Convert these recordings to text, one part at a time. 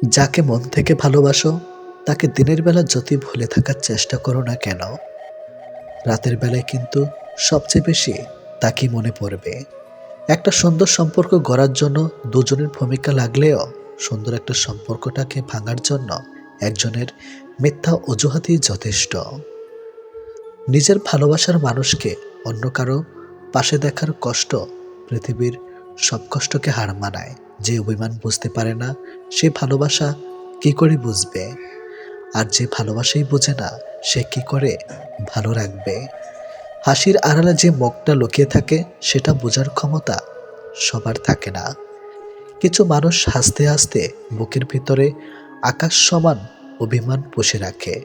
যাকে মন থেকে ভালোবাসো তাকে দিনের বেলা যতই ভুলে থাকার চেষ্টা করো না কেন, রাতের বেলায় কিন্তু সবচেয়ে বেশি তাকেই মনে পড়বে। একটা সুন্দর সম্পর্ক গড়ার জন্য দুজনের ভূমিকা লাগলেও সুন্দর একটা সম্পর্কটাকে ভাঙার জন্য একজনের মিথ্যা অজুহাতই যথেষ্ট। নিজের ভালোবাসার মানুষকে অন্য কারো পাশে দেখার কষ্ট পৃথিবীর সব কষ্টকে হার মানায়। যে অভিমান বুঝতে পারে না সে ভালোবাসা কি করে বুঝবে? আর যে ভালোবাসাই বোঝে না সে কি করে ভালো রাখবে? হাসির আড়ালে যে মুখটা লুকিয়ে থাকে সেটা বোঝার ক্ষমতা সবার থাকে না। কিছু মানুষ হাসতে হাসতে বুকের ভিতরে আকাশ সমান অভিমান পুষে রাখে।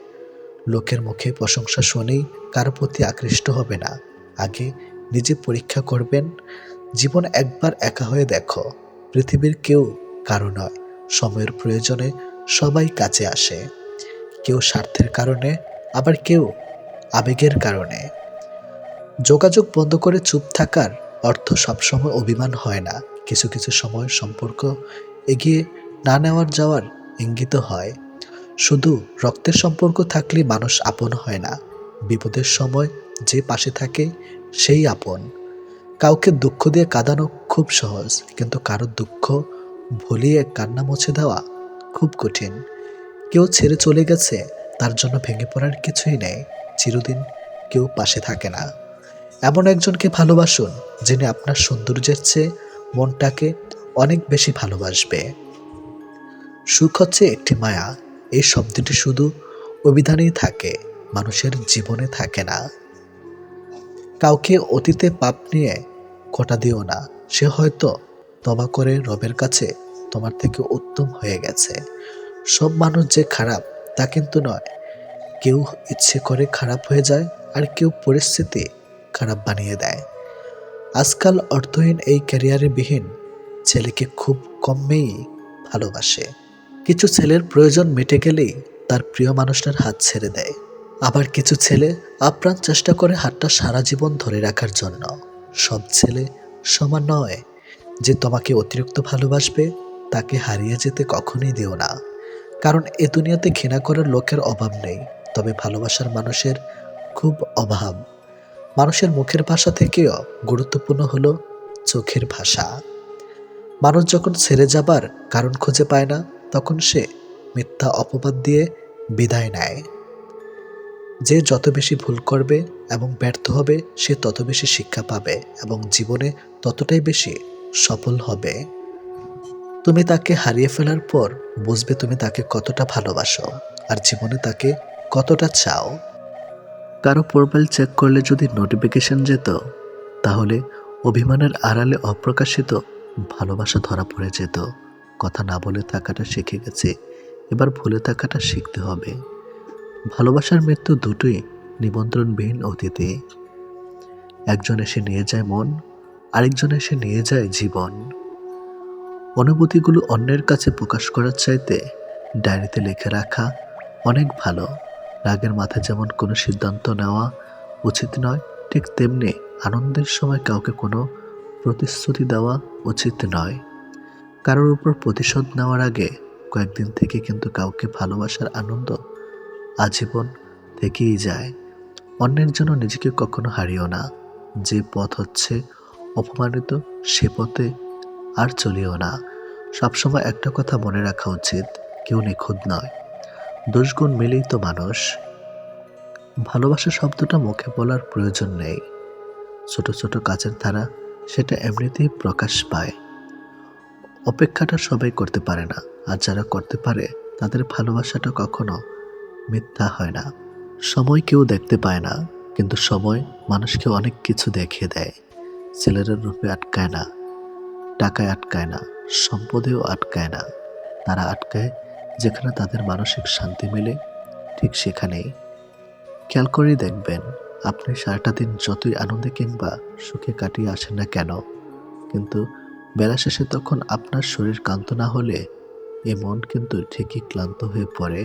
লোকের মুখে প্রশংসা শুনেই কারো প্রতি আকৃষ্ট হবে না। আগে নিজে পরীক্ষা করবেন। জীবন একবার একা হয়ে দেখো, পৃথিবীর কেউ কারো নয়। সময়ের প্রয়োজনে সবাই কাছে আসে, কেউ স্বার্থের কারণে, আবার কেউ আবেগের কারণে। যোগাযোগ বন্ধ করে চুপ থাকার অর্থ সবসময় অভিমান হয় না। কিছু কিছু সময় সম্পর্ক এগিয়ে না নেওয়ার যাওয়ার ইঙ্গিত হয়। শুধু রক্তের সম্পর্ক থাকলে মানুষ আপন হয় না। বিপদের সময় যে পাশে থাকে সেই আপন। কাউকে দুঃখ দিয়ে কাঁদানো খুব সহজ, কিন্তু কারোর দুঃখ ভুলিয়ে কান্না মুছে দেওয়া খুব কঠিন। কেউ ছেড়ে চলে গেছে, তার জন্য ভেঙে পড়ার কিছুই নেই। চিরদিন কেউ পাশে থাকে না। এমন একজনকে ভালোবাসুন যিনি আপনার সৌন্দর্যের চেয়ে মনটাকে অনেক বেশি ভালোবাসবে। সুখ হচ্ছে একটি মায়া, এই শব্দটি শুধু অভিধানেই থাকে, মানুষের জীবনে থাকে না। কাউকে অতীতে পাপ নিয়ে খোঁটা দিও না। সে হয়তো তবা করে রবের কাছে তোমার থেকে উত্তম হয়ে গেছে। সব মানুষ যে খারাপ তা কিন্তু নয়। কেউ ইচ্ছে করে খারাপ হয়ে যায়, আর কেউ পরিস্থিতি খারাপ বানিয়ে দেয়। আজকাল অর্থহীন এই ক্যারিয়ারে বিহীন ছেলেকে খুব কম মেয়েই ভালোবাসে। কিছু ছেলের প্রয়োজন মিটে গেলেই তার প্রিয় মানুষটার হাত ছেড়ে দেয়। আবার কিছু ছেলে আপ্রাণ চেষ্টা করে হাতটা সারা জীবন ধরে রাখার জন্য। সব ছেলে সমান নয়। যে তোমাকে অতিরিক্ত ভালোবাসবে তাকে হারিয়ে যেতে কখনোই দিও না। কারণ এ দুনিয়াতে ঘৃণা করার লোকের অভাব নেই, তবে ভালোবাসার মানুষের খুব অভাব। মানুষের মুখের ভাষা থেকেও গুরুত্বপূর্ণ হলো চোখের ভাষা। মানুষ যখন ছেড়ে যাবার কারণ খুঁজে পায় না, তখন সে মিথ্যা অপবাদ দিয়ে বিদায় নেয়। যে যত বেশি ভুল করবে এবং ব্যর্থ হবে সে তত বেশি শিক্ষা পাবে এবং জীবনে ততটাই বেশি সফল হবে। তুমি তাকে হারিয়ে ফেলার পর বুঝবে তুমি তাকে কতটা ভালোবাসো আর জীবনে তাকে কতটা চাও। কারো প্রোফাইল চেক করলে যদি নোটিফিকেশন যেত, তাহলে অভিমানের আড়ালে অপ্রকাশিত ভালোবাসা ধরা পড়ে যেত। কথা না বলে থাকাটা শিখে গেছে, এবার ভুলে থাকাটা শিখতে হবে। ভালোবাসার মৃত্যু দুটোই নিমন্ত্রণবিহীন অতিথি। একজন এসে নিয়ে যায় মন, আরেকজন এসে নিয়ে যায় জীবন। অনুভূতিগুলো অন্যের কাছে প্রকাশ করার চাইতে ডায়েরিতে লিখে রাখা অনেক ভালো। রাগের মাথায় যেমন কোনো সিদ্ধান্ত নেওয়া উচিত নয়, ঠিক তেমনি আনন্দের সময় কাউকে কোনো প্রতিশ্রুতি দেওয়া উচিত নয়। কারোর উপর প্রতিশোধ নেওয়ার আগে কয়েকদিন থেকে কিন্তু কাউকে ভালোবাসার আনন্দ আজীবন থেকেই যায়। অন্যের জন্য নিজেকে কখনো হারিও না। যে পথ হচ্ছে অপমানিত সে পথে আর চলিও না। সবসময় একটা কথা মনে রাখা উচিত, কেউ নিখুঁত নয়, দোষগুণ মিলেই তো মানুষ। ভালোবাসা শব্দটা মুখে বলার প্রয়োজন নেই। ছোট ছোট কাজের ধারা সেটা এমনিতেই প্রকাশ পায়। অপেক্ষাটা সবাই করতে পারে না, আর যারা করতে পারে তাদের ভালোবাসাটা কখনো মিথ্যা হয় না। সময় কেউ দেখতে পায় না, কিন্তু সময় মানুষকে অনেক কিছু দেখিয়ে দেয়। ছেলেরা রূপে আটকায় না, টাকায় আটকায় না, সম্পদেও আটকায় না। তারা আটকায় যেখানে তাদের মানসিক শান্তি মেলে, ঠিক সেখানেই। খেয়াল করেই দেখবেন, আপনি সারাটা দিন যতই আনন্দে কিংবা সুখে কাটিয়ে আসেন না কেন, কিন্তু বেলা শেষে তখন আপনার শরীর ক্লান্ত না হলে এ মন কিন্তু ঠিকই ক্লান্ত হয়ে পড়ে।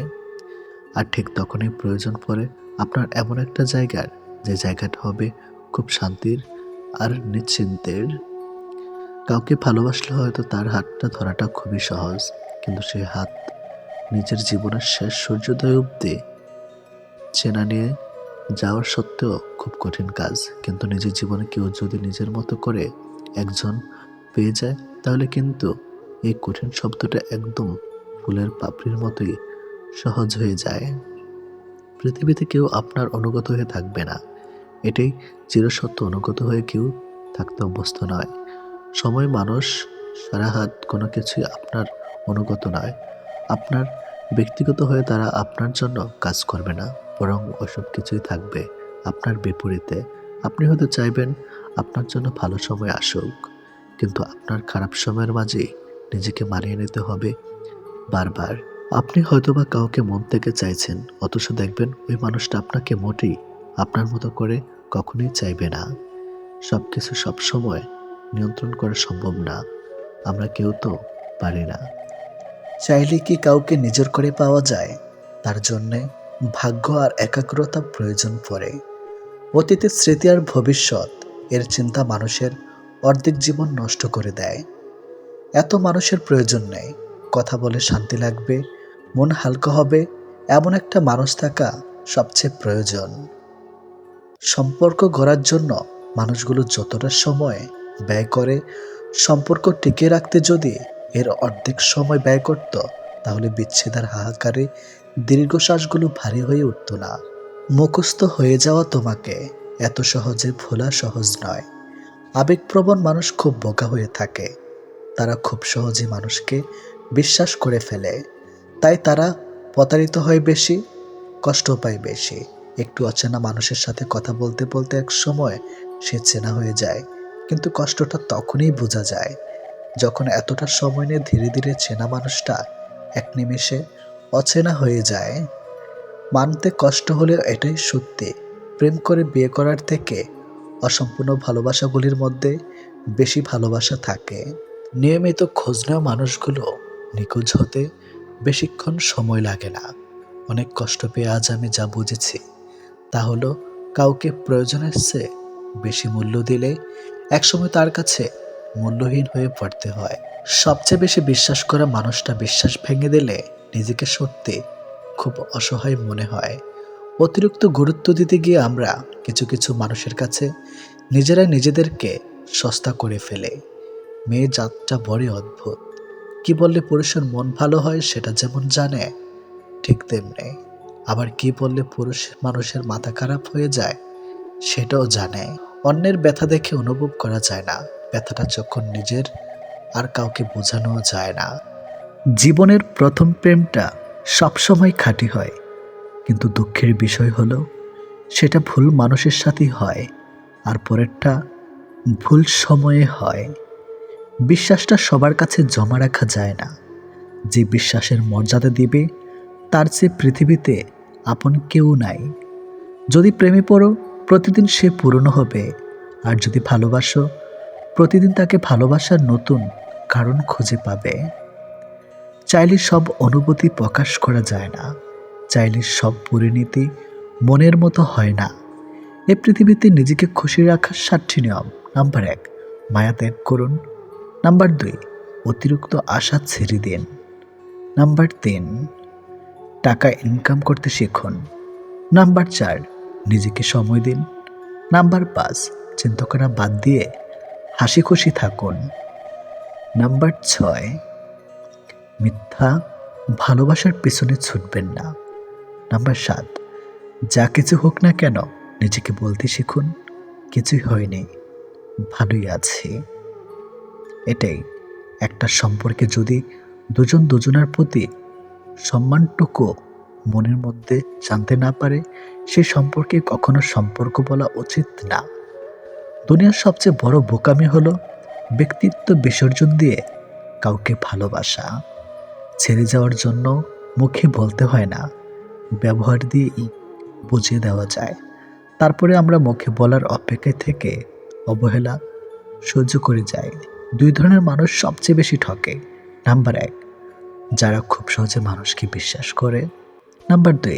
আর ঠিক তখনই প্রয়োজন পড়ে আপনার এমন একটা জায়গার, যে জায়গাটা হবে খুব শান্তির আর নিশ্চিন্তের। কাউকে ভালোবাসলে হয়তো তার হাতটা ধরাটা খুবই সহজ, কিন্তু সে হাত নিজের জীবনের শেষ সূর্যোদয় অবধি চেনা নিয়ে যাওয়ার সত্ত্বেও খুব কঠিন কাজ। কিন্তু নিজের জীবনে কেউ যদি নিজের মতো করে একজন পেয়ে যায়, তাহলে কিন্তু এই কঠিন শব্দটা একদম ফুলের পাপড়ির মতোই সহজ হয়ে যায়। পৃথিবীতে কেউ আপনার অনুগত হয়ে থাকবে না, এটাই চিরসত্য। অনুগত হয়ে কেউ থাকতে অভ্যস্ত নয়। সময়, মানুষ, সারা হাত কোনো কিছুই আপনার অনুগত নয়। আপনার ব্যক্তিগত হয়ে তারা আপনার জন্য কাজ করবে না, বরং ওসব কিছুই থাকবে আপনার বিপরীতে। আপনি হয়তো চাইবেন আপনার জন্য ভালো সময় আসুক, কিন্তু আপনার খারাপ সময়ের মাঝেই নিজেকে মানিয়ে নিতে হবে বারবার। আপনি হয়তোবা কাউকে মন থেকে চাইছেন, অথচ দেখবেন ওই মানুষটা আপনাকে মোটেই আপনার মতো করে কখনোই চাইবে না। সবকিছু সবসময় নিয়ন্ত্রণ করা সম্ভব না, আমরা কেউ তো পারি না। চাইলে কি কাউকে নিজের করে পাওয়া যায়? তার জন্যে ভাগ্য আর একাগ্রতা প্রয়োজন পড়ে। অতীতের স্মৃতি আর ভবিষ্যৎ এর চিন্তা মানুষের অর্ধেক জীবন নষ্ট করে দেয়। এত মানুষের প্রয়োজন নেই। কথা বলে শান্তি লাগবে, মন হালকা হবে, এমন একটা মানুষ থাকা সবচেয়ে প্রয়োজন। সম্পর্ক গড়ার জন্য মানুষগুলো যতটা সময় ব্যয় করে, সম্পর্ক টিকিয়ে রাখতে যদি এর অর্ধেক সময় ব্যয় করত, তাহলে বিচ্ছেদের হাহাকারে দীর্ঘশ্বাসগুলো ভারী হয়ে উঠত না। মুখস্থ হয়ে যাওয়া তোমাকে এত সহজে ভোলা সহজ নয়। আবেগপ্রবণ মানুষ খুব বোকা হয়ে থাকে। তারা খুব সহজে মানুষকে বিশ্বাস করে ফেলে, তাই তারা প্রতারিত হয় বেশি, কষ্ট পায় বেশি। একটু অচেনা মানুষের সাথে কথা বলতে বলতে এক সময় সে চেনা হয়ে যায়, কিন্তু কষ্টটা তখনই বোঝা যায় যখন এতটা সময় নিয়ে ধীরে ধীরে চেনা মানুষটা এক নিমেষে অচেনা হয়ে যায়। মানতে কষ্ট হলেও এটাই সত্যি। প্রেম করে বিয়ে করার থেকে অসম্পূর্ণ ভালোবাসাগুলির মধ্যে বেশি ভালোবাসা থাকে। নিয়মিত খোঁজ নেওয়া মানুষগুলো নিখোঁজ হতে বেশিক্ষণ সময় লাগে না। অনেক কষ্ট পেয়ে আজ আমি যা বুঝেছি তা হলো, কাউকে প্রয়োজনের চেয়ে বেশি মূল্য দিলে একসময় তার কাছে মূল্যহীন হয়ে পড়তে হয়। সবচেয়ে বেশি বিশ্বাস করা মানুষটা বিশ্বাস ভেঙে দিলে নিজেকে সত্যি খুব অসহায় মনে হয়। অতিরিক্ত গুরুত্ব দিতে গিয়ে আমরা কিছু কিছু মানুষের কাছে নিজেরাই নিজেদেরকে সস্তা করে ফেলে। মেয়ে জাতটা বড়ই অদ্ভুত। কি বললে পুরুষের মন ভালো হয় সেটা যেমন জানে, ঠিক তেমনি আবার কি বললে পুরুষ মানুষের মাথা খারাপ হয়ে যায় সেটাও জানে। অন্যের ব্যথা দেখে অনুভব করা যায় না, ব্যথাটা যখন নিজের আর কাউকে বোঝানো যায় না। জীবনের প্রথম প্রেমটা সবসময় খাঁটি হয়, কিন্তু দুঃখের বিষয় হলো সেটা ভুল মানুষের সাথেই হয়, আর পরেরটা ভুল সময়ে হয়। বিশ্বাসটা সবার কাছে জমা রাখা যায় না। যে বিশ্বাসের মর্যাদা দিবে তার চেয়ে পৃথিবীতে আপন কেউ নাই। যদি প্রেমে পড়ো, প্রতিদিন সে পুরনো হবে। আর যদি ভালোবাসো, প্রতিদিন তাকে ভালোবাসার নতুন কারণ খুঁজে পাবে। চাইলে সব অনুভূতি প্রকাশ করা যায় না, চাইলে সব পরিণতি মনের মতো হয় না। এ পৃথিবীতে নিজেকে খুশি রাখার 7টি নিয়ম। নাম্বার 1, মায়া ত্যাগ করুন। নাম্বার 2, অতিরিক্ত আশা ছেড়ে দিন। নাম্বার 3, টাকা ইনকাম করতে শিখুন। নাম্বার 4, নিজেকে সময় দিন। নাম্বার 5, চিন্তা করা বাদ দিয়ে হাসি খুশি থাকুন। নাম্বার 6, মিথ্যা ভালোবাসার পিছনে ছুটবেন না। নাম্বার 7, যা কিছু হোক না কেন নিজেকে বলতে শিখুন, কিছুই হয়নি, ভালোই আছি। এটাই একটা সম্পর্কে যদি দুজন দুজনের প্রতি সম্মানটুকু মনের মধ্যে জানতে না পারে, সে সম্পর্কে কখনো সম্পর্ক বলা উচিত না। দুনিয়ার সবচেয়ে বড় বোকামি হলো ব্যক্তিত্ব বিসর্জন দিয়ে কাউকে ভালোবাসা। ছেড়ে যাওয়ার জন্য মুখে বলতে হয় না, ব্যবহার দিয়েই বুঝিয়ে দেওয়া যায়। তারপরে আমরা মুখে বলার অপেক্ষায় থেকে অবহেলা সহ্য করে যাই। 2 ধরনের মানুষ সবচেয়ে বেশি ঠকে। নাম্বার 1, যারা খুব সহজে মানুষকে বিশ্বাস করে। নাম্বার 2,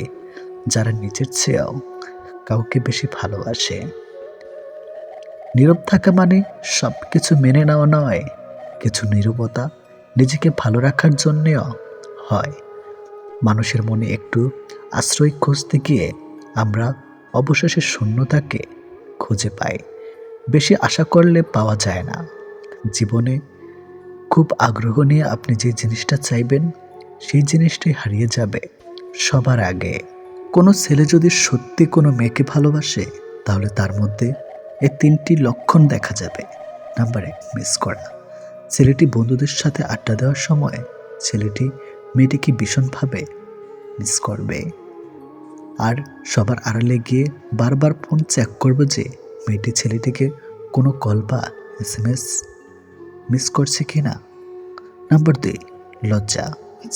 যারা নিজের চেয়েও কাউকে বেশি ভালোবাসে। নীরব থাকা মানে সব কিছু মেনে নেওয়া নয়, কিছু নীরবতা নিজেকে ভালো রাখার জন্যেও হয়। মানুষের মনে একটু আশ্রয় খুঁজতে গিয়ে আমরা অবশেষে শূন্যতাকে খুঁজে পাই। বেশি আশা করলে পাওয়া যায় না। জীবনে খুব আগ্রহ নিয়ে আপনি যে জিনিসটা চাইবেন, সেই জিনিসটাই হারিয়ে যাবে সবার আগে। কোনো ছেলে যদি সত্যি কোনো মেয়েকে ভালোবাসে, তাহলে তার মধ্যে এই 3টি লক্ষণ দেখা যাবে। নাম্বার 1, মিস করা। ছেলেটি বন্ধুদের সাথে আড্ডা দেওয়ার সময় ছেলেটি মেয়েটিকে ভীষণভাবে মিস করবে, আর সবার আড়ালে গিয়ে বারবার ফোন চেক করবে যে মেয়েটি ছেলেটিকে কোনো কল বা SMS মিস করছে কিনা। নাম্বার 2, লজ্জা।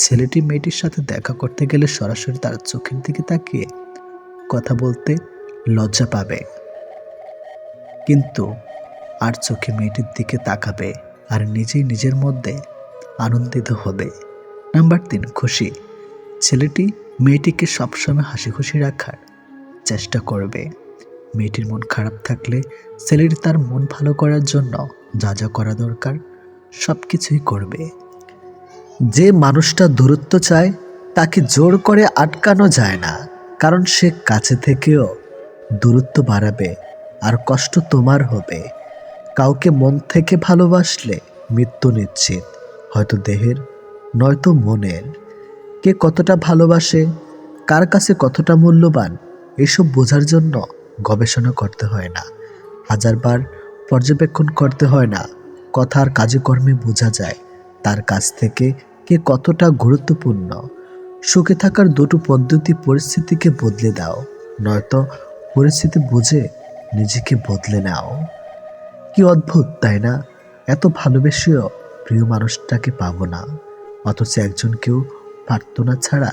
ছেলেটি মেয়েটির সাথে দেখা করতে গেলে সরাসরি তার চোখের দিকে তাকিয়ে কথা বলতে লজ্জা পাবে, কিন্তু আর চোখে মেয়েটির দিকে তাকাবে আর নিজেই নিজের মধ্যে আনন্দিত হবে। নাম্বার 3, খুশি। ছেলেটি মেয়েটিকে সবসময় হাসি খুশি রাখার চেষ্টা করবে। মেয়েটির মন খারাপ থাকলে ছেলেটি তার মন ভালো করার জন্য যা যা করা দরকার সব কিছুই করবে। যে মানুষটা দূরত্ব চায় তাকে জোর করে আটকানো যায় না, কারণ সে কাছে থেকেও দূরত্ব বাড়াবে আর কষ্ট তোমার হবে। কাউকে মন থেকে ভালোবাসলে মৃত্যু নিশ্চিত, হয়তো দেহের নয়তো মনের। কে কতটা ভালোবাসে, কার কাছে কতটা মূল্যবান, এসব বোঝার জন্য গবেষণা করতে হয় না, হাজারবার পর্যবেক্ষণ করতে হয় না। কথার কাজে কর্মে বোঝা যায় তার কাছ থেকে কে কতটা গুরুত্বপূর্ণ। সুখে থাকার দুটো পদ্ধতি: পরিস্থিতিকে বদলে দাও, নয়তো পরিস্থিতি বুঝে নিজেকে বদলে নাও। কি অদ্ভুত তাই না? এত ভালোবেসেও প্রিয় মানুষটাকে পাবো না, অথচ একজনকেও প্রার্থনা ছাড়া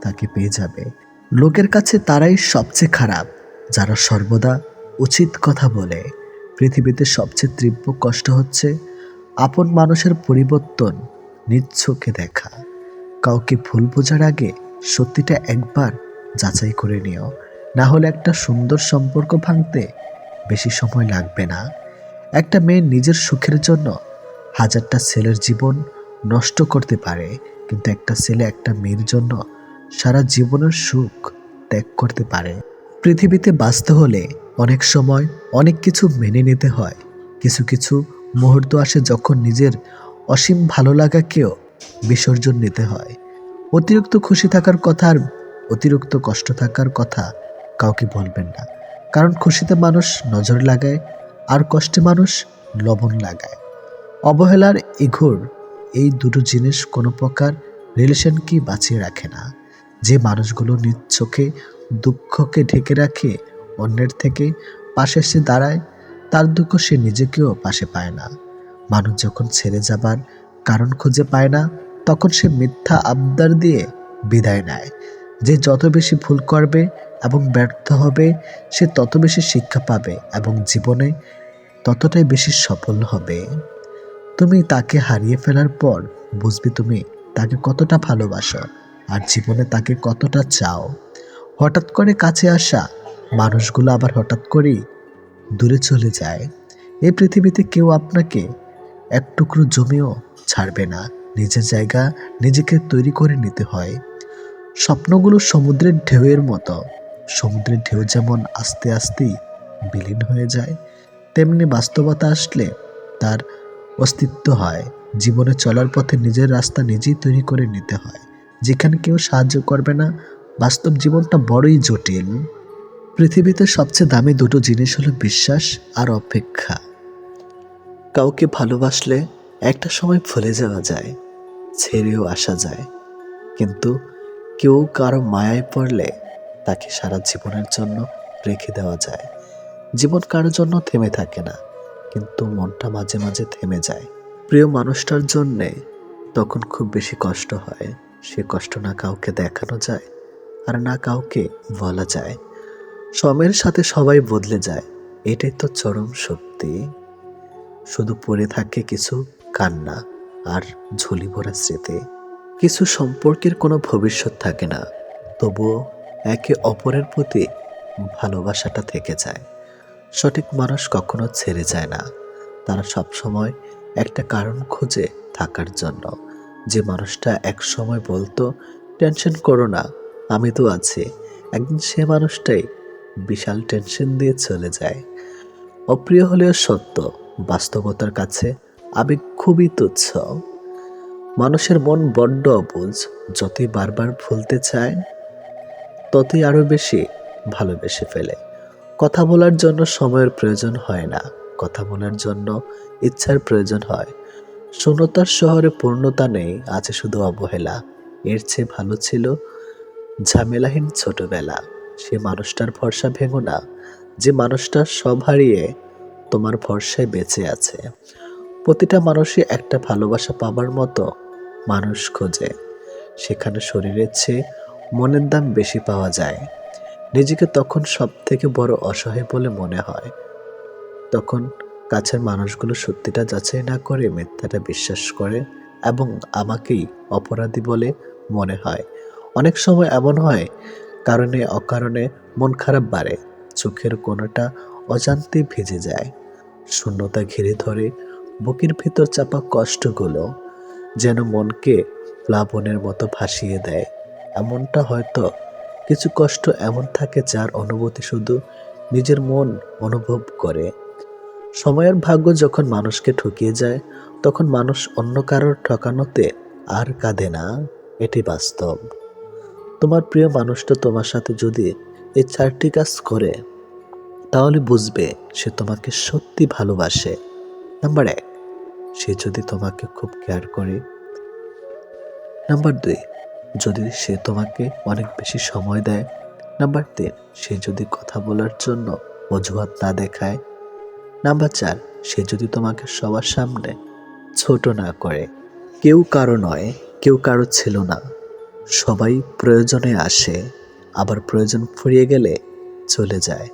তাকে পেয়ে যাবে। লোকের কাছে তারাই সবচেয়ে খারাপ যারা সর্বদা উচিত কথা বলে। পৃথিবীতে সবচেয়ে তীব্র কষ্ট হচ্ছে আপন মানুষের পরিবর্তন নিজ চোখে দেখা। কাউকে ভুল বোঝার আগে সত্যিটা একবার যাচাই করে নিও, না হলে একটা সুন্দর সম্পর্ক ভাঙতে বেশি সময় লাগবে না। একটা মেয়ে নিজের সুখের জন্য হাজারটা ছেলের জীবন নষ্ট করতে পারে, কিন্তু একটা ছেলে একটা মেয়ের জন্য সারা জীবনের সুখ ত্যাগ করতে পারে। পৃথিবীতে বাঁচতে হলে অনেক সময় অনেক কিছু মেনে নিতে হয়। কিছু কিছু মুহূর্ত আসে যখন নিজের অসীম ভালো লাগাকেও বিসর্জন নিতে হয়। অতিরিক্ত খুশি থাকার কথা আর অতিরিক্ত কষ্ট থাকার কথা কাউকে বলবেন না, কারণ খুশিতে মানুষ নজর লাগায় আর কষ্টে মানুষ লবণ লাগায়। অবহেলার ইঘোর এই দুটো জিনিস কোনো প্রকার রিলেশনকে বাঁচিয়ে রাখে না। যে মানুষগুলো নিজ চোখে দুঃখকে ঢেকে রাখে, অন্যের থেকে পাশে এসে দাঁড়ায়, তার দুঃখ সে নিজেকেও পাশে পায় না। মানুষ যখন ছেড়ে যাবার কারণ খুঁজে পায় না, তখন সে মিথ্যা আবদার দিয়ে বিদায় নেয়। যে যত বেশি ভুল করবে এবং ব্যর্থ হবে, সে তত বেশি শিক্ষা পাবে এবং জীবনে ততটাই বেশি সফল হবে। তুমি তাকে হারিয়ে ফেলার পর বুঝবে তুমি তাকে কতটা ভালোবাসো আর জীবনে তাকে কতটা চাও। হঠাৎ করে কাছে আসা মানুষগুলো আবার হঠাৎ করেই দূরে চলে যায়। এই পৃথিবীতে কেউ আপনাকে এক টুকরো জমিও ছাড়বে না। নিজের জায়গা নিজেকে তৈরি করে নিতে হয়। স্বপ্নগুলো সমুদ্রের ঢেউয়ের মতো। সমুদ্রের ঢেউ যেমন আস্তে আস্তেই বিলীন হয়ে যায়, তেমনি বাস্তবতা আসলে তার অস্তিত্ব হয়। জীবনে চলার পথে নিজের রাস্তা নিজেই তৈরি করে নিতে হয়। যেখানে কেউ সাহায্য করবে না, বাস্তব জীবনটা বড়ই জটিল। পৃথিবীতে সবচেয়ে দামি দুটো জিনিস হলো বিশ্বাস আর অপেক্ষা। কাউকে ভালোবাসলে একটা সময় ভুলে যাওয়া যায়, ছেড়েও আসা যায়, কিন্তু কেউ কারো মায়ায় পড়লে তাকে সারা জীবনের জন্য রেখে দেওয়া যায়। জীবন কারোর জন্য থেমে থাকে না, কিন্তু মনটা মাঝে মাঝে থেমে যায়। প্রিয় মানুষটার জন্যে তখন খুব বেশি কষ্ট হয়। সে কষ্ট না কাউকে দেখানো যায় আর না কাউকে বলা যায়। সময়ের সাথে সবাই বদলে যায়, এটাই তো চরম সত্যি। শুধু পড়ে থাকে কিছু কান্না আর ঝুলি ভরা স্মৃতি। কিছু সম্পর্কের কোনো ভবিষ্যৎ থাকে না, তবুও একে অপরের প্রতি ভালোবাসাটা থেকে যায়। সঠিক মানুষ কখনো ছেড়ে যায় না, তারা সবসময় একটা কারণ খোঁজে থাকার জন্য। যে মানুষটা এক সময় বলতো টেনশন করো না, আমি তো আছি। একদিন সে মানুষটাই বিশাল টেনশন দিয়ে চলে যায়। অপ্রিয় হলেও সত্য, বাস্তবতার কাছে আবেগ খুবই তুচ্ছ। মানুষের মন বড্ড অবুঝ, যতই বারবার ভুলতে চায় ততই আরো বেশি ভালোবেসে ফেলে। কথা বলার জন্য সময়ের প্রয়োজন হয় না, কথা বলার জন্য ইচ্ছার প্রয়োজন হয়। শূন্যতার শহরে পূর্ণতা নেই, আছে শুধু অবহেলা। এর চেয়ে ভালো ছিল ঝামেলাহীন ছোটবেলা। সে মানুষটার ভরসা ভেঙো না, যে মানুষটা সব হারিয়ে তোমার ভরসায় বেঁচে আছে। প্রতিটা মানুষই একটা ভালোবাসা পাবার মতো মানুষ খোঁজে, সেখানে শরীরের চেয়ে মনের দাম বেশি পাওয়া যায়। নিজেকে তখন সব থেকে বড় অসহায় বলে মনে হয়, তখন কাছের মানুষগুলো সত্যিটা যাচাই না করে মিথ্যাটা বিশ্বাস করে এবং আমাকেই অপরাধী বলে মনে হয়। অনেক সময় এমন হয়, কারণে অকারণে মন খারাপ বাড়ে, চোখের কোণাটা অজান্তেই ভিজে যায়। শূন্যতা ঘিরে ধরে, বুকের ভিতর চাপা কষ্টগুলো যেন মনকে প্লাবনের মতো ভাসিয়ে দেয়। এমনটা হয়তো কিছু কষ্ট এমন থাকে যার অনুভূতি শুধু নিজের মন অনুভব করে। সময়ের ভাগ্য যখন মানুষকে ঠকিয়ে যায়, তখন মানুষ অন্য কারোর ঠকানোতে আর কাঁদে না, এটি বাস্তব। তোমার প্রিয় মানুষটা তোমার সাথে যদি এই 4টি কাজ করে, তাহলে বুঝবে সে তোমাকে সত্যি ভালোবাসে। নাম্বার 1, সে যদি তোমাকে খুব কেয়ার করে। নাম্বার 2, যদি সে তোমাকে অনেক বেশি সময় দেয়। নাম্বার 3, সে যদি কথা বলার জন্য অজুহাত না দেখায়। নাম্বার 4, সে যদি তোমাকে সবার সামনে ছোট না করে। কেউ কারো নয়, কেউ কারো ছিল না। সবাই প্রয়োজনে আসে, আবার প্রয়োজন ফুরিয়ে গেলে চলে যায়।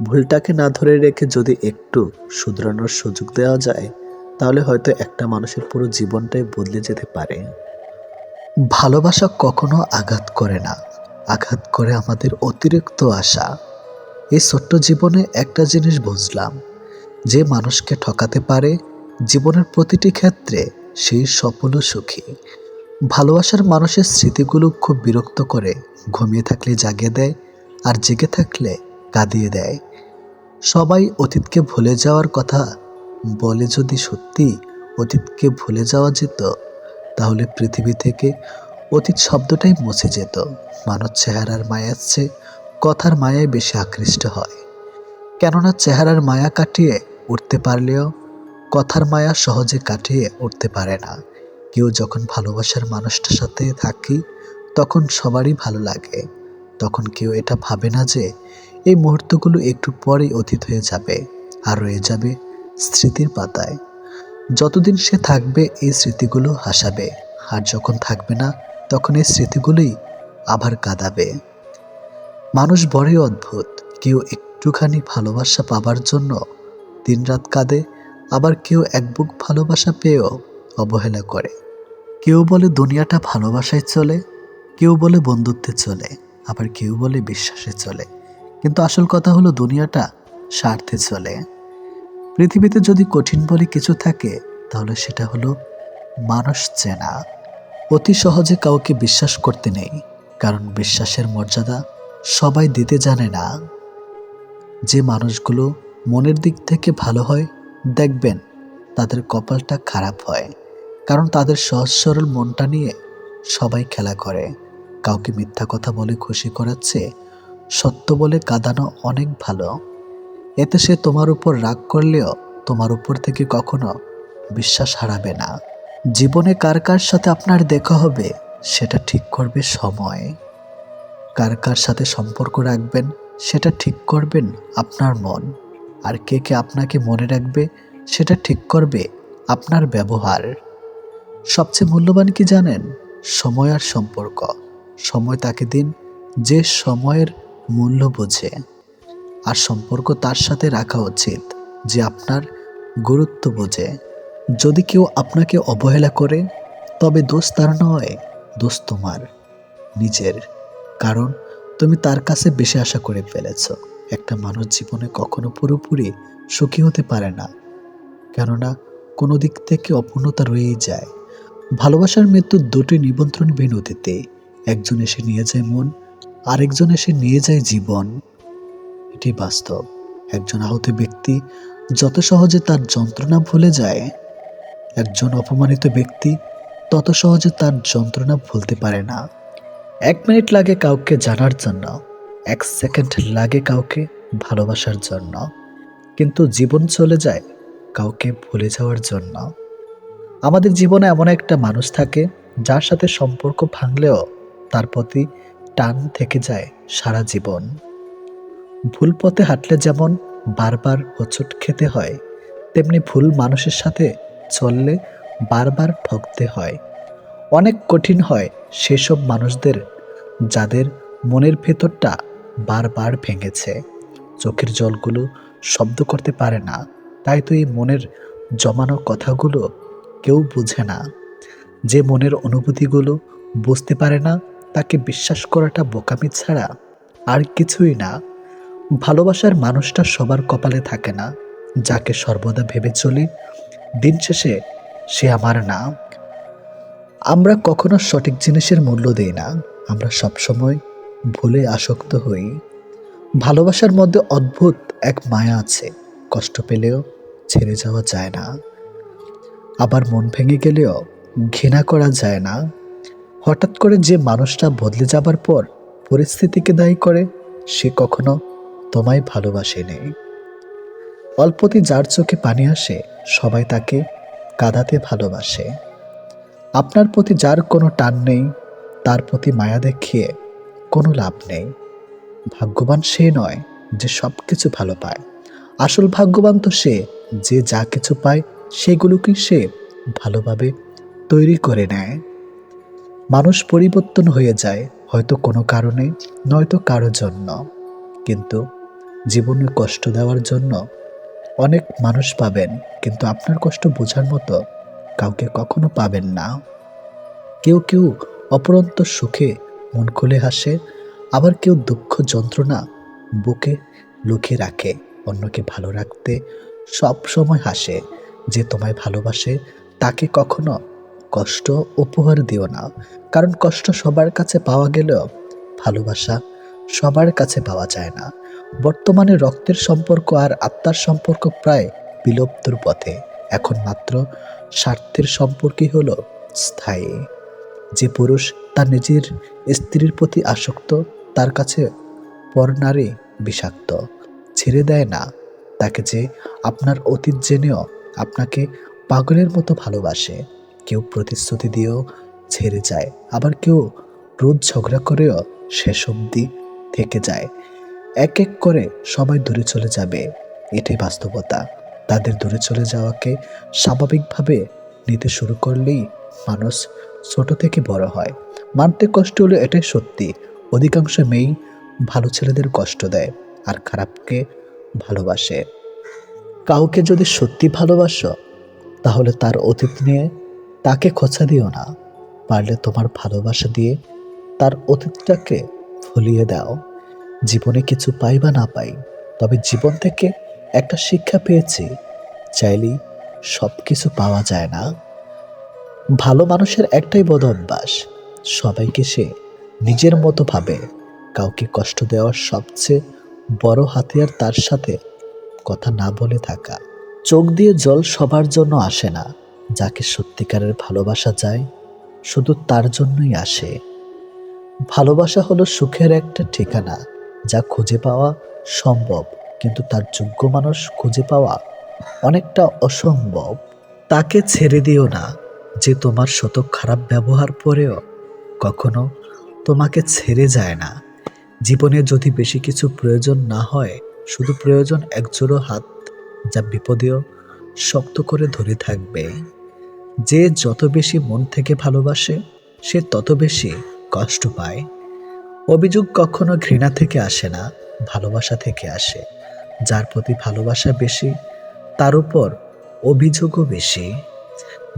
ভুলটাকে না ধরে রেখে যদি একটু শুধরানোর সুযোগ দেওয়া যায়, তাহলে হয়তো একটা মানুষের পুরো জীবনটাই বদলে যেতে পারে। ভালোবাসা কখনো আঘাত করে না, আঘাত করে আমাদের অতিরিক্ত আশা। এই ছোট্ট জীবনে একটা জিনিস বুঝলাম, যে মানুষকে ঠকাতে পারে জীবনের প্রতিটি ক্ষেত্রে সেই সফল ও সুখী। ভালোবাসার মানুষের স্মৃতিগুলো খুব বিরক্ত করে, ঘুমিয়ে থাকলে জাগিয়ে দেয়, আর জেগে থাকলে কাঁদিয়ে দেয়। সবাই অতীতকে ভুলে যাওয়ার কথা বলে, যদি সত্যি অতীতকে ভুলে যাওয়া যেত, তাহলে পৃথিবী থেকে অতীত শব্দটাই মুছে যেত। মানুষ চেহারার মায়ার চেয়ে কথার মায়ায় বেশি আকৃষ্ট হয়, কেননা চেহারার মায়া কাটিয়ে উঠতে পারলেও কথার মায়া সহজে কাটিয়ে উঠতে পারে না। কেউ যখন ভালোবাসার মানুষটার সাথে থাকি, তখন সবারই ভালো লাগে। তখন কেউ এটা ভাবে না যে এই মুহূর্তগুলো একটু পরেই অতীত হয়ে যাবে আর রয়ে যাবে স্মৃতির পাতায়। যতদিন সে থাকবে এই স্মৃতিগুলো হাসাবে, আর যখন থাকবে না, তখন এই স্মৃতিগুলোই আবার কাঁদাবে। মানুষ বড়ই অদ্ভুত, কেউ একটুখানি ভালোবাসা পাবার জন্য দিনরাত কাঁদে, আবার কেউ এক বুক ভালোবাসা পেয়েও অবহেলা করে। কেউ বলে দুনিয়াটা ভালোবাসায় চলে, কেউ বলে বন্ধুত্বে চলে, আবার কেউ বলে বিশ্বাসে চলে। কিন্তু আসল কথা হলো দুনিয়াটা স্বার্থে চলে। পৃথিবীতে যদি কঠিন বলে কিছু থাকে, তাহলে সেটা হলো মানুষ চেনা। অতি সহজে কাউকে বিশ্বাস করতে নেই, কারণ বিশ্বাসের মর্যাদা সবাই দিতে জানে না। যে মানুষগুলো মনের দিক থেকে ভালো হয়, দেখবেন তাদের কপালটা খারাপ হয়, কারণ তাদের সহজ সরল মনটা নিয়ে সবাই খেলা করে। কাউকে মিথ্যা কথা বলে খুশি করাচ্ছে সত্য বলে কাঁদানো অনেক ভালো। এতে সে তোমার উপর রাগ করলেও তোমার উপর থেকে কখনো বিশ্বাস হারাবে না। জীবনে কার কার সাথে আপনার দেখা হবে, সেটা ঠিক করবে সময়। কার কার সাথে সম্পর্ক রাখবেন, সেটা ঠিক করবেন আপনার মন। আর কে কে আপনাকে মনে রাখবে, সেটা ঠিক করবে আপনার ব্যবহার। সবচেয়ে মূল্যবান কি জানেন? সময় আর সম্পর্ক। সময় তাকে দিন যে সময়ের মূল্য বোঝে, আর সম্পর্ক তার সাথে রাখা উচিত যে আপনার গুরুত্ব বোঝে। যদি কেউ আপনাকে অবহেলা করে, তবে দোষ তার নয়, দোষ তোমার নিজের। কারণ তুমি তার কাছে বেশি আশা করে ফেলেছ। একটা মানুষ জীবনে কখনো পুরোপুরি সুখী হতে পারে না, কেননা কোনো দিক থেকে অপূর্ণতা রয়েই যায়। ভালোবাসার মৃত্যু দুটি নিমন্ত্রণ বিনতিতে, একজন এসে নিয়ে যায় মন, আরেকজন এসে নিয়ে যায় জীবন। এটি বাস্তব। একজন আহত ব্যক্তি যত সহজে তার যন্ত্রণা ভুলে যায়, একজন অপমানিত ব্যক্তি তত সহজে তার যন্ত্রণা ভুলতে পারে না। 1 মিনিট লাগে কাউকে জানার জন্য, 1 সেকেন্ড লাগে কাউকে ভালোবাসার জন্য, কিন্তু জীবন চলে যায় কাউকে ভুলে যাওয়ার জন্য। আমাদের জীবনে এমন একটা মানুষ থাকে যার সাথে সম্পর্ক ভাঙলেও তার প্রতি টান থেকে যায় সারা জীবন। ভুল পথে হাঁটলে যেমন বারবার হোঁচট খেতে হয়, তেমনি ভুল মানুষের সাথে চললে বারবার ঠকতে হয়। অনেক কঠিন হয় সেসব মানুষদের যাদের মনের ভেতরটা বারবার ভেঙেছে। চোখের জলগুলো শব্দ করতে পারে না, তাই তো এই মনের জমানো কথাগুলো কেউ বুঝে না। যে মনের অনুভূতিগুলো বুঝতে পারে না, তাকে বিশ্বাস করাটা বোকামি ছাড়া আর কিছুই না। ভালোবাসার মানুষটা সবার কপালে থাকে না। যাকে সর্বদা ভেবে চলি দিন শেষে সে আমার না। আমরা কখনো সঠিক জিনিসের মূল্য দেই না, আমরা সবসময় ভুলে আসক্ত হই। ভালোবাসার মধ্যে অদ্ভুত এক মায়া আছে, কষ্ট পেলেও ছেড়ে যাওয়া যায় না, আবার মন ভেঙে গেলেও ঘৃণা করা যায় না। হঠাৎ করে যে মানুষটা বদলে যাবার পর পরিস্থিতিকে দায়ী করে, সে কখনো তোমায় ভালোবাসেনি। অল্পতে যার চোখে পানি আসে, সবাই তাকে কাঁদাতে ভালোবাসে। আপনার প্রতি যার কোনো টান নেই, তার প্রতি মায়া দেখিয়ে কোনো লাভ নেই। ভাগ্যবান সে নয় যে সব কিছু ভালো পায়, আসল ভাগ্যবান তো সে যে যা কিছু পায় সেগুলোকে সে ভালোভাবে তৈরি করে নেয়। মানুষ পরিবর্তন হয়ে যায়, হয়তো কোনো কারণে, নয়তো কারো জন্য, কিন্তু জীবনে কষ্ট দেওয়ার জন্য অনেক মানুষ পাবেন, কিন্তু আপনার কষ্ট বোঝার মতো কাউকে কখনো পাবেন না। কেউ কেউ অপরন্ত সুখে মন খুলে হাসে, আবার কেউ দুঃখ যন্ত্রণা বুকে লুকিয়ে রাখে। অন্যকে ভালো রাখতে সব সময় হাসে। যে তোমায় ভালোবাসে তাকে কখনো কষ্ট উপহার দিও না, কারণ কষ্ট সবার কাছে পাওয়া গেলেও ভালোবাসা সবার কাছে পাওয়া যায় না। বর্তমানে রক্তের সম্পর্ক আর আত্মার সম্পর্ক প্রায় বিলুপ্তর পথে। এখন মাত্র স্বার্থের সম্পর্কই হলো স্থায়ী। যে পুরুষ তার নিজের স্ত্রীর প্রতি আসক্ত, তার কাছে পরনারী বিষাক্ত। ছেড়ে দেয় না তাকে যে আপনার অতীত জেনেও আপনাকে পাগলের মতো ভালোবাসে। কেউ প্রতিশ্রুতি দিয়েও ছেড়ে যায়, আবার কেউ রোজ ঝগড়া করেও শেষ অবধি থেকে যায়। এক এক করে সবাই দূরে চলে যাবে, এটাই বাস্তবতা। তাদের দূরে চলে যাওয়াকে স্বাভাবিকভাবে নিতে শুরু করলেই মানুষ ছোট থেকে বড় হয়। মানতে কষ্ট হলো, এটাই সত্যি। অধিকাংশ মেয়েই ভালো ছেলেদের কষ্ট দেয় আর খারাপকে ভালোবাসে। কাউকে যদি সত্যি ভালোবাসো, তাহলে তার অতীত নিয়ে তাকে খোঁচা দিও না। পারলে তোমার ভালোবাসা দিয়ে তার অতীতটাকে ভুলিয়ে দাও। জীবনে কিছু পাই বা না পাই, তবে জীবন থেকে একটা শিক্ষা পেয়েছি, চাইলেই সব কিছু পাওয়া যায় না। ভালো মানুষের একটাই বদ অভ্যাস, সবাইকে সে নিজের মতো ভাবে। কাউকে কষ্ট দেওয়ার সবচেয়ে বড় হাতিয়ার তার সাথে কথা না বলে থাকা। চোখ দিয়ে জল সবার জন্য আসে না, যাকে সত্যিকারের ভালোবাসা যায় শুধু তার জন্যই আসে। ভালোবাসা হলো সুখের একটা ঠিকানা, যা খুঁজে পাওয়া সম্ভব, কিন্তু তার যোগ্য মানুষ খুঁজে পাওয়া অনেকটা অসম্ভব। তাকে ছেড়ে দিও না যে তোমার শত খারাপ ব্যবহার পরেও কখনো তোমাকে ছেড়ে যায় না। জীবনে যদি বেশি কিছু প্রয়োজন না হয়, শুধু প্রয়োজন একজোড়ো হাত, যা বিপদেও শক্ত করে ধরে থাকবে। যে যত বেশি মন থেকে ভালোবাসে, সে তত বেশি কষ্ট পায়। অভিযোগ কখনো ঘৃণা থেকে আসে না, ভালোবাসা থেকে আসে। যার প্রতি ভালোবাসা বেশি, তার উপর অভিযোগও বেশি।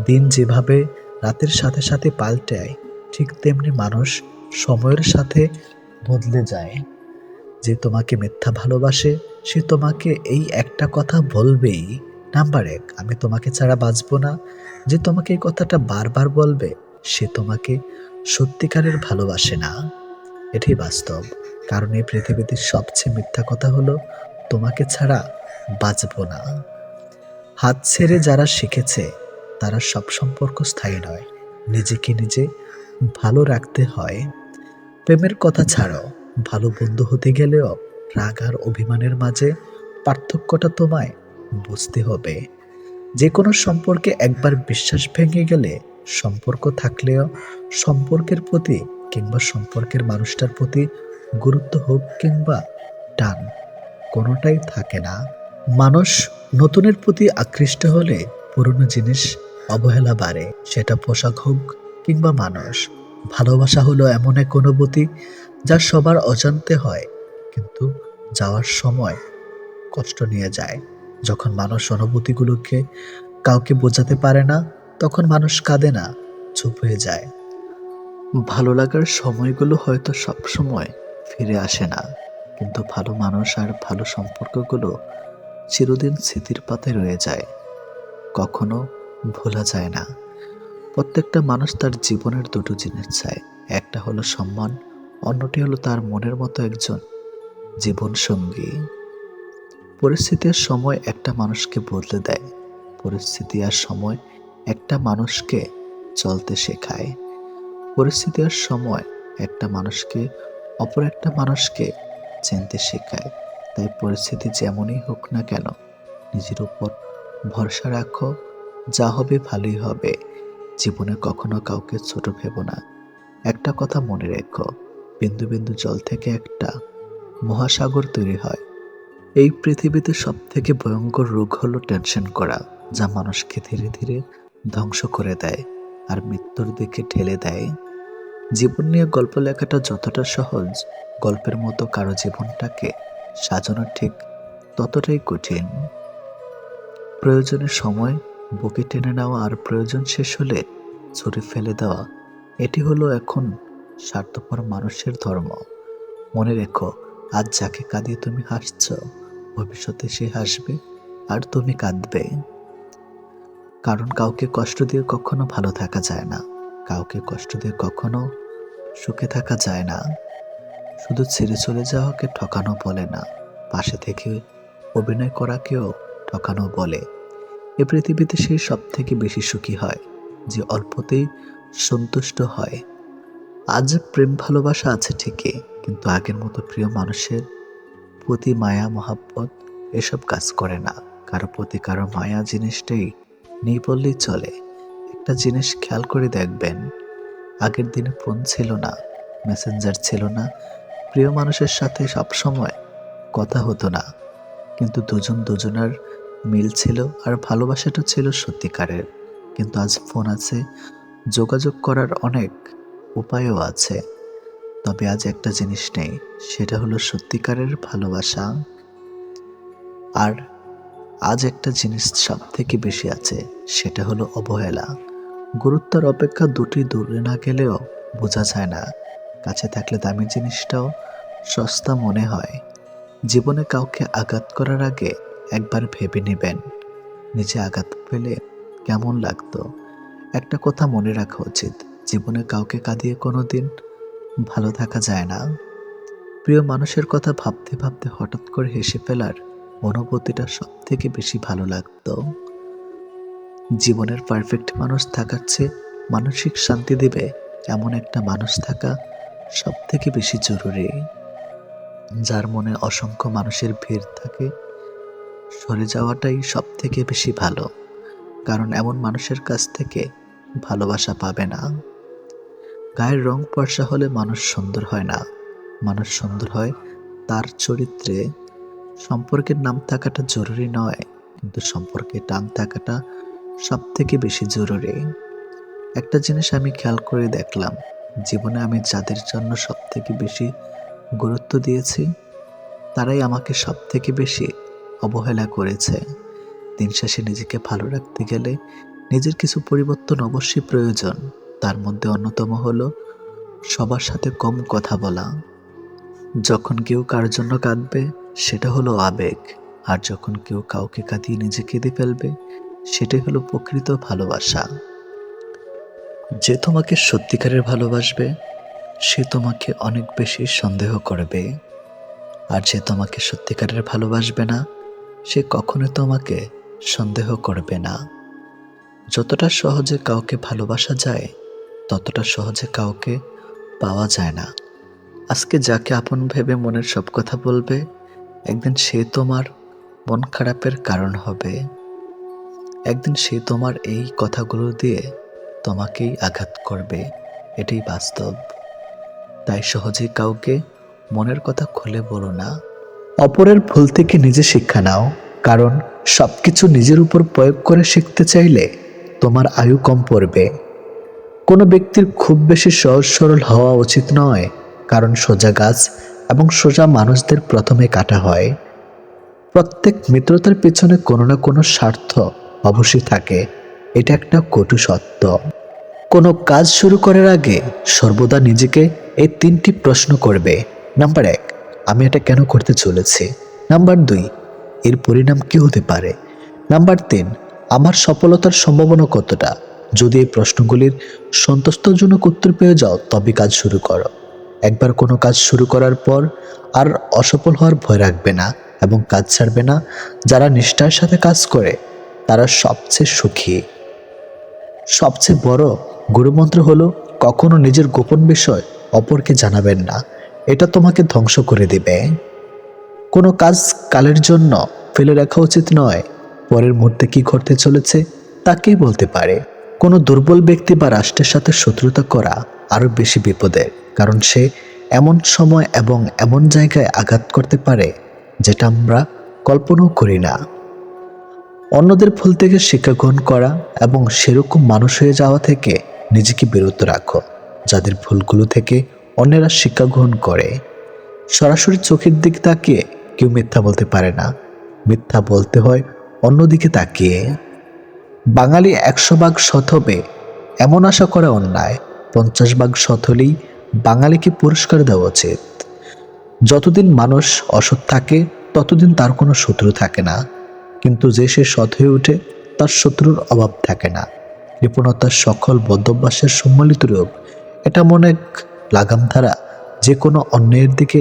দিন যেভাবে রাতের সাথে সাথে পাল্টায়, ঠিক তেমনি মানুষ সময়ের সাথে বদলে যায়। যে তোমাকে মিথ্যা ভালোবাসে, সে তোমাকে এই একটা কথা বলবেই, নাম্বার 1, আমি তোমাকে ছাড়া বাঁচব না। যে তোমাকে এই কথাটা বারবার বলবে, সে তোমাকে সত্যিকারের ভালোবাসে না। এটাই বাস্তব। কারণ এই পৃথিবীতে সবচেয়ে মিথ্যা কথা হলো তোমাকে ছাড়া বাঁচবো না। হাত ছেড়ে যারা শিখেছে তারা সব সম্পর্ক স্থায়ী নয়। নিজেকে নিজে ভালো রাখতে হয়। প্রেমের কথা ছাড়ো, ভালো বন্ধু হতে গেলেও রাগ আর অভিমানের মাঝে পার্থক্যটা তোমায় বুঝতে হবে। যে কোনো সম্পর্কে একবার বিশ্বাস ভেঙে গেলে সম্পর্ক থাকলেও সম্পর্কের প্রতি কিংবা সম্পর্কের মানুষটার প্রতি গুরুত্ব হোক কিংবা টান কোনোটাই থাকে না। মানুষ নতুনের প্রতি আকৃষ্ট হলে পুরনো জিনিস অবহেলা বাড়ে, সেটা পোশাক হোক কিংবা মানুষ। ভালোবাসা হলো এমন এক অনুভূতি যা সবার অজান্তে হয়, কিন্তু যাওয়ার সময় কষ্ট নিয়ে যায়। যখন মানুষ অনুভূতিগুলোকে কাউকে বোঝাতে পারে না, তখন মানুষ কাঁদে না, চুপ হয়ে যায়। ভালো লাগার সময়গুলো হয়তো সব সময় ফিরে আসে না, কিন্তু ভালো মানুষ আর ভালো সম্পর্কগুলো চিরদিন স্মৃতির পাতায় রয়ে যায়, কখনো ভোলা যায় না। প্রত্যেকটা মানুষ তার জীবনের দুটো জিনিস চায়, একটা হলো সম্মান, অন্যটি হলো তার মনের মতো একজন জীবন সঙ্গী। পরিস্থিতি আর সময় একটা মানুষকে বদলে দেয়, পরিস্থিতি আর সময় একটা মানুষকে চলতে শেখায়, পরিস্থিতি আর সময় একটা মানুষকে অপর একটা মানুষকে চিনতে শেখায়। তাই পরিস্থিতি যেমনই হোক না কেন, নিজের উপর ভরসা রাখো, যা হবে ভালোই হবে। জীবনে কখনো কাউকে ছোট ভেবো না। একটা কথা মনে রেখো, বিন্দু বিন্দু জল থেকে একটা মহাসাগর তৈরি হয়। এই পৃথিবীতে সব থেকে ভয়ঙ্কর রোগ হলো টেনশন করা, যা মানুষকে ধীরে ধীরে ধ্বংস করে দেয় আর মৃত্যুর দিকে ঠেলে দেয়। জীবন নিয়ে গল্প লেখাটা যতটা সহজ, গল্পের মতো কারো জীবনটাকে সাজানো ঠিক ততটাই কঠিন। প্রয়োজনের সময় বুকে টেনে নেওয়া আর প্রয়োজন শেষ হলে ছুঁড়ে ফেলে দেওয়া, এটি হলো এখন স্বার্থপর মানুষের ধর্ম। মনে রেখো, আজ যাকে কাঁদিয়ে তুমি হাসছ, ভবিষ্যতে সে হাসবে আর তুমি কাঁদবে। কারণ কাউকে কষ্ট দিয়ে কখনো ভালো থাকা যায় না, কাউকে কষ্ট দিয়ে কখনো সুখে থাকা যায় না। শুধু ছেড়ে চলে যাওয়াকে ঠকানো বলে না, পাশে থেকে অভিনয় করাকেও ঠকানো বলে। এ পৃথিবীতে সেই সব থেকে বেশি সুখী হয় যে অল্পতেই সন্তুষ্ট হয়। আজ প্রেম ভালোবাসা আছে ঠিকই, কিন্তু আগের মতো প্রিয় মানুষের প্রতি মায়া মহাব্বত এসব কাজ করে না। কারো প্রতি কারো মায়া জিনিসটাই নেই বললেই চলে। একটা জিনিস খেয়াল করে দেখবেন, আগের দিনে ফোন ছিল না, মেসেঞ্জার ছিল না, প্রিয় মানুষের সাথে সব সময় কথা হতো না, কিন্তু দুজন দুজনার মিল ছিল আর ভালোবাসাটা ছিল সত্যিকারের। কিন্তু আজ ফোন আছে, যোগাযোগ করার অনেক উপায়ও আছে, তবে আজ একটা জিনিস নেই, সেটা হলো সত্যিকারের ভালোবাসা। আর আজ একটা জিনিস সব থেকে বেশি আছে, সেটা হলো অবহেলা। গুরুত্বের অপেক্ষা দুটি দূরে না গেলেও বোঝা যায় না, কাছে থাকলে দামি জিনিসটাও সস্তা মনে হয়। জীবনে কাউকে আঘাত করার আগে একবার ভেবে নেবেন, নিজে আঘাত পেলে কেমন লাগতো। একটা কথা মনে রাখা উচিত, জীবনে কাউকে কাঁদিয়ে কোনোদিন ভালো থাকা যায় না। প্রিয় মানুষের কথা ভাবতে ভাবতে হঠাৎ করে হেসে ফেলার অনুভূতিটা সব থেকে বেশি ভালো লাগতো। জীবনের পারফেক্ট মানুষ থাকার চেয়ে মানসিক শান্তি দেবে এমন একটা মানুষ থাকা সব থেকে বেশি জরুরি। যার মনে অসংখ্য মানুষের ভিড় থাকে, সরে যাওয়াটাই সব থেকে বেশি ভালো, কারণ এমন মানুষের কাছ থেকে ভালোবাসা পাবে না। গায়ের রং ফর্সা হলে মানুষ সুন্দর হয় না, মানুষ সুন্দর হয় তার চরিত্রে। সম্পর্কের নাম থাকাটা জরুরি নয়, কিন্তু সম্পর্কে টান থাকাটা সব থেকে বেশি জরুরি। একটা জিনিস আমি খেয়াল করে দেখলাম, জীবনে আমি যাদের জন্য সব থেকে বেশি গুরুত্ব দিয়েছি, তারাই আমাকে সব থেকে বেশি অবহেলা করেছে। দিন শেষে নিজেকে ভালো রাখতে গেলে নিজের কিছু পরিবর্তন অবশ্যই প্রয়োজন। তার মধ্যে অন্যতম হলো সবার সাথে কম কথা বলা। যখন কেউ কার জন্য কাঁদবে, সেটা হলো আবেগ, আর যখন কেউ কাউকে কাঁদিয়ে নিজে কেঁদে ফেলবে, সেটাই হলো প্রকৃত ভালোবাসা। যে তোমাকে সত্যিকারের ভালোবাসবে সে তোমাকে অনেক বেশি সন্দেহ করবে, আর যে তোমাকে সত্যিকারের ভালোবাসবে না সে কখনো তোমাকে সন্দেহ করবে না। যতটা সহজে কাউকে ভালোবাসা যায় ততটা সহজে কাউকে পাওয়া যায় না। আজকে যাকে আপন ভেবে মনের সব কথা বলবে, একদিন সে তোমার মন খারাপের কারণ হবে। একদিন সে তোমার এই কথাগুলো দিয়ে তোমাকেই আঘাত করবে, এটাই বাস্তব। তাই সহজেই কাউকে মনের কথা খুলে বলো না। অপরের ভুল থেকে নিজে শিক্ষা নাও, কারণ সবকিছু নিজের উপর প্রয়োগ করে শিখতে চাইলে তোমার আয়ু কম পড়বে। কোনো ব্যক্তির খুব বেশি সহজ সরল হওয়া উচিত নয়, কারণ সোজা গাছ এবং সোজা মানুষদের প্রথমে কাটা হয়। প্রত্যেক মিত্রতার পেছনে কোনো না কোনো স্বার্থ অবশ্যই থাকে, এটা একটা কটু সত্য। কোনো কাজ শুরু করার আগে সর্বদা নিজেকে এই 3টি প্রশ্ন করবে। নাম্বার 1, আমি এটা কেন করতে চলেছি? নাম্বার 2, এর পরিণাম কি হতে পারে? নাম্বার 3, আমার সফলতার সম্ভাবনা কতটা? যদি এই প্রশ্নগুলির সন্তুষ্টজনক উত্তর পেয়ে যাও তবে কাজ শুরু করো। একবার কোনো কাজ শুরু করার পর আর অসফল হওয়ার ভয় রাখবে না এবং কাজ ছাড়বে না। যারা নিষ্ঠার সাথে কাজ করে তারা সবচেয়ে সুখী। সবচেয়ে বড় গুরুমন্ত্র হলো কখনো নিজের গোপন বিষয় অপরকে জানাবেন না, এটা তোমাকে ধ্বংস করে দিবে। কোনো কাজ কালের জন্য ফেলে রাখা উচিত নয়, পরের মুহূর্তে কি ঘটতে চলেছে তা কে বলতে পারে। কোনো দুর্বল ব্যক্তি বা রাষ্ট্রের সাথে শত্রুতা করা আরো বেশি বিপদের, কারণ সে এমন সময় এবং এমন জায়গায় আঘাত করতে পারে যেটা আমরা কল্পনাও করি না। অন্যদের ভুল থেকে শিক্ষা গ্রহণ করা এবং সেরকম মানুষ হয়ে যাওয়া থেকে নিজেকে বিরত রাখো যাদের ভুলগুলো থেকে অন্যেরা শিক্ষা গ্রহণ করে। সরাসরি চোখের দিকে তাকিয়ে কেউ মিথ্যা বলতে পারে না, মিথ্যা বলতে হয় অন্যদিকে তাকিয়ে। বাঙালি 100 ভাগ সৎ হবে এমন আশা করা অন্যায়, 50 ভাগ সৎ হলেই বাঙালিকে পুরস্কার দেওয়া উচিত। যতদিন মানুষ অসৎ থাকে ততদিন তার কোনো শত্রু থাকে না, কিন্তু যে সে সৎ হয়ে ওঠে তার শত্রুর অভাব থাকে না। কৃপণতার সকল বদ্ধভ্যাসের সম্মিলিত রূপ, এটা মনে লাগাম ধারা যে কোনো অন্যায়ের দিকে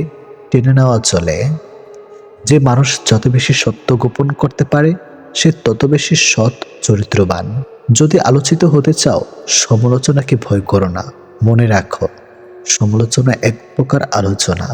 টেনে নেওয়া চলে। যে মানুষ যত বেশি সত্য গোপন করতে পারে সে তত বেশি সৎ চরিত্রবান। যদি আলোচিত হতে চাও সমালোচনাকে ভয় করো না, মনে রাখো সমালোচনা এক প্রকার আলোচনা।